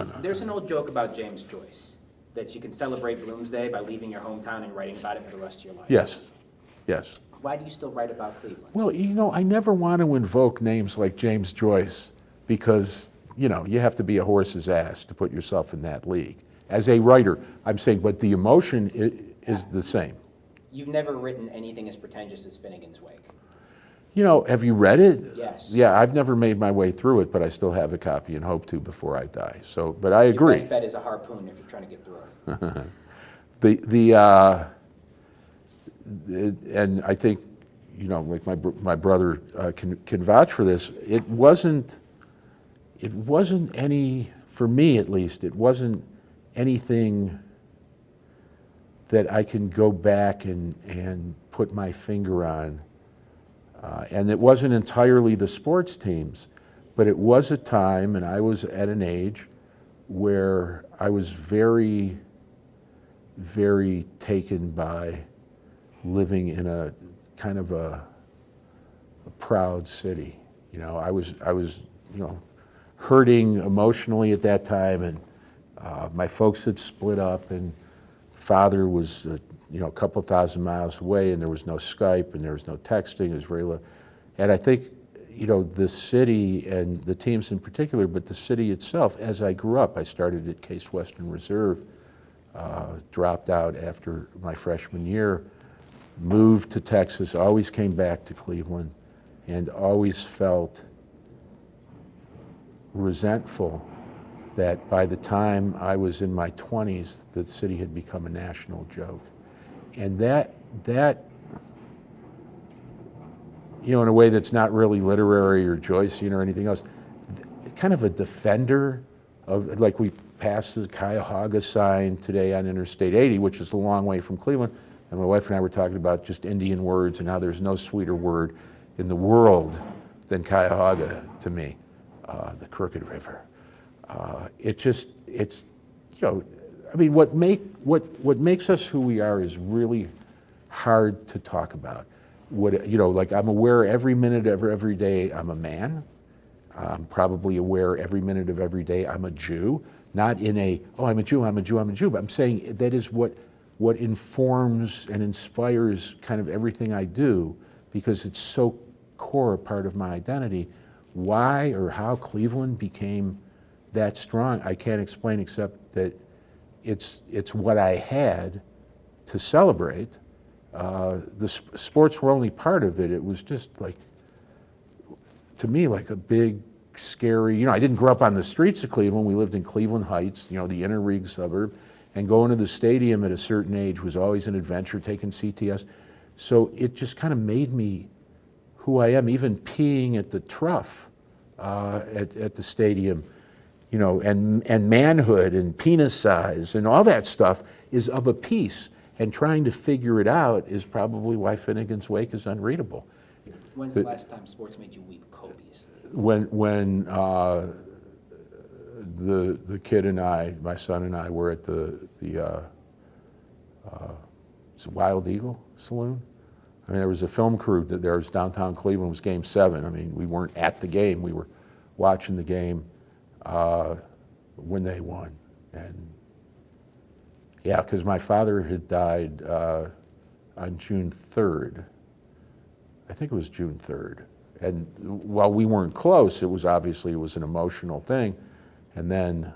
no. There's an old joke about James Joyce, that you can celebrate Bloomsday by leaving your hometown and writing about it for the rest of your life. Yes, yes. Why do you still write about Cleveland? Well, I never want to invoke names like James Joyce because, you have to be a horse's ass to put yourself in that league. As a writer, I'm saying, but the emotion is the same. You've never written anything as pretentious as Finnegan's Wake. Have you read it? Yes. Yeah, I've never made my way through it, but I still have a copy and hope to before I die. So, but I agree. Your best bet is a harpoon if you're trying to get through it. And I think, like my brother can vouch for this. It wasn't any, for me at least, it wasn't anything that I can go back and put my finger on. And it wasn't entirely the sports teams, but it was a time, and I was at an age where I was very, very taken by living in a kind of a proud city. I was hurting emotionally at that time, and my folks had split up, and father was a couple thousand miles away, and there was no Skype and there was no texting. It was very low. And I think the city and the teams in particular, but the city itself, as I grew up, I started at Case Western Reserve, dropped out after my freshman year, moved to Texas, always came back to Cleveland, and always felt resentful that by the time I was in my 20s, the city had become a national joke. And that in a way that's not really literary or Joycean or anything else, kind of a defender of, like we passed the Cuyahoga sign today on Interstate 80, which is a long way from Cleveland, and my wife and I were talking about just Indian words and how there's no sweeter word in the world than Cuyahoga to me, the Crooked River. What makes us who we are is really hard to talk about. I'm aware every minute of every day I'm a man. I'm probably aware every minute of every day I'm a Jew. Not in I'm a Jew, but I'm saying that is what informs and inspires kind of everything I do, because it's so core a part of my identity. Why or how Cleveland became that strong, I can't explain, except that it's what I had to celebrate. The sports were only part of it. It was just like, to me, like a big, scary, I didn't grow up on the streets of Cleveland. We lived in Cleveland Heights, the inner ring suburb, and going to the stadium at a certain age was always an adventure, taking CTS. So it just kind of made me who I am, even peeing at the trough at the stadium, and manhood and penis size and all that stuff is of a piece. And trying to figure it out is probably why Finnegan's Wake is unreadable. When's the last time sports made you weep copiously? When the kid and I, my son and I, were at the Wild Eagle Saloon. I mean, there was a film crew that there was downtown Cleveland. It was Game 7. I mean, we weren't at the game. We were watching the game when they won. And yeah, because my father had died on June 3rd. I think it was June 3rd. And while we weren't close, it was an emotional thing. And then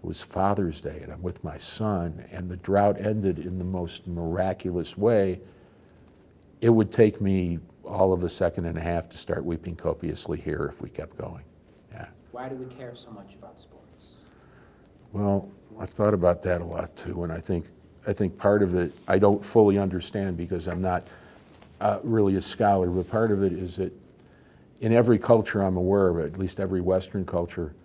it was Father's Day, and I'm with my son, and the drought ended in the most miraculous way. It would take me all of a second and a half to start weeping copiously here if we kept going. Yeah. Why do we care so much about sports? Well, I've thought about that a lot too, and I think part of it I don't fully understand because I'm not really a scholar, but part of it is that in every culture I'm aware of, at least every Western culture,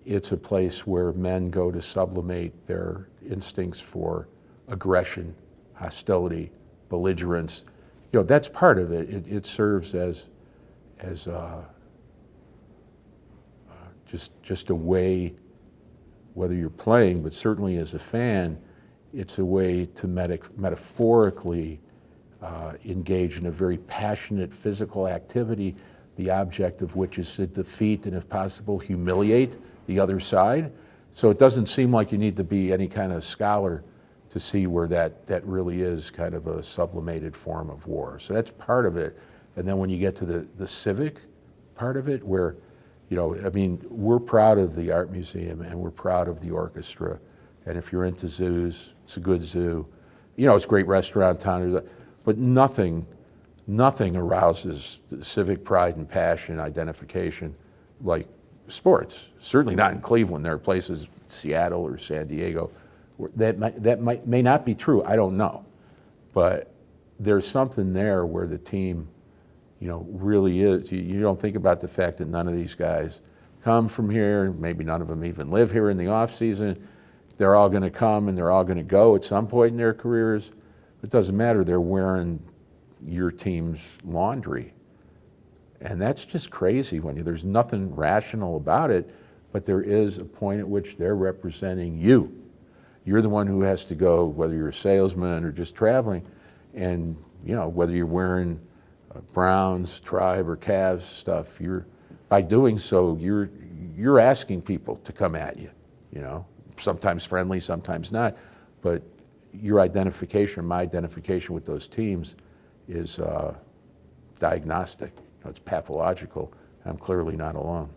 it's a place where men go to sublimate their instincts for aggression, hostility, belligerence. That's part of it. It serves as just a way, whether you're playing, but certainly as a fan, it's a way to metaphorically engage in a very passionate physical activity, the object of which is to defeat and, if possible, humiliate the other side. So it doesn't seem like you need to be any kind of scholar to see where that really is kind of a sublimated form of war. So that's part of it. And then when you get to the civic part of it, where, you know, I mean, we're proud of the art museum and we're proud of the orchestra. And if you're into zoos, it's a good zoo. You know, it's a great restaurant town, but nothing arouses civic pride and passion, identification like sports. Certainly not in Cleveland. There are places, Seattle or San Diego, where that may not be true. I don't know, but there's something there where the team, you know, really is. You don't think about the fact that none of these guys come from here. Maybe none of them even live here in the off season. They're all going to come and they're all going to go at some point in their careers. It doesn't matter. They're wearing your team's laundry. And that's just crazy there's nothing rational about it, but there is a point at which they're representing you. You're the one who has to go, whether you're a salesman or just traveling, and you know, whether you're wearing Browns, Tribe, or Cavs stuff, by doing so, you're asking people to come at you, you know, sometimes friendly, sometimes not, but your identification, my identification with those teams is diagnostic. You know, it's pathological. I'm clearly not alone.